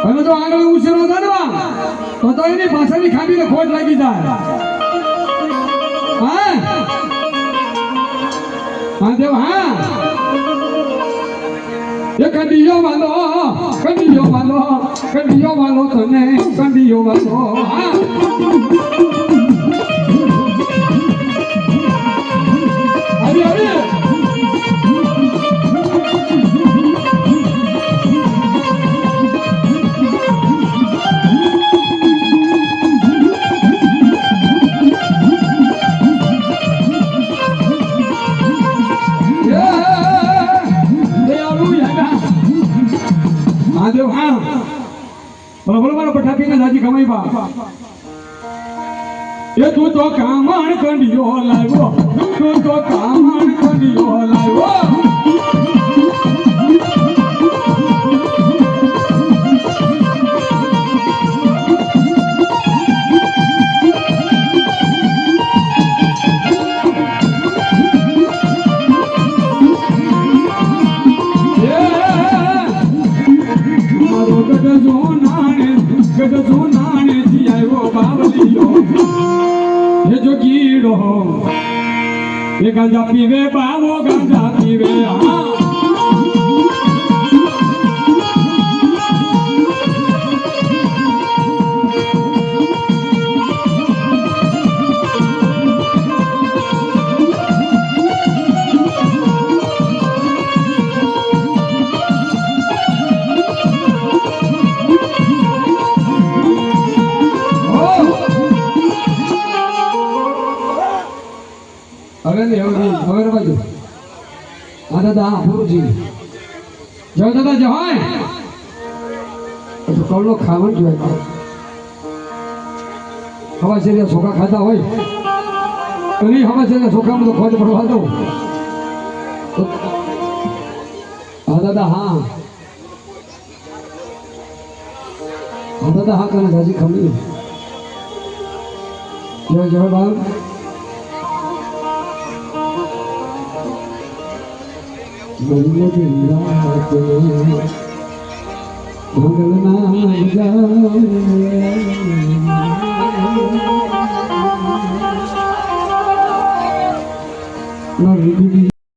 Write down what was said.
અને જો આગળ ઉછેરો ધરવા તો એની પાછળની ખામીને ખોટ લાગી જાય હા હા દેવ હા એ કંડિયો વાલો તને કંડિયો વાલો હા દેવ હા બોલો બોલો મારો પઠાપી ને જાજી કમાઈ બા એ તું તો કામણ કંડિયો લાવ્યો ગઢ નાણે થી આવ્યો બાવલીયો એ જો ગીડો એ ગાંજા પીવે બાવો ગાંજા પીવે હવે બાજુ હા દાદા હા પૂરું જય દાદા જય તો કવલો ખાવાનું જોઈએ હવા છે ચોખા ખાતા હોય અને હવા છે ચોખામાં તો ખોજ પડવા દો હા દાદા હા દાદા હા કરે દાજી ખમી જય જય બાપ મંગલના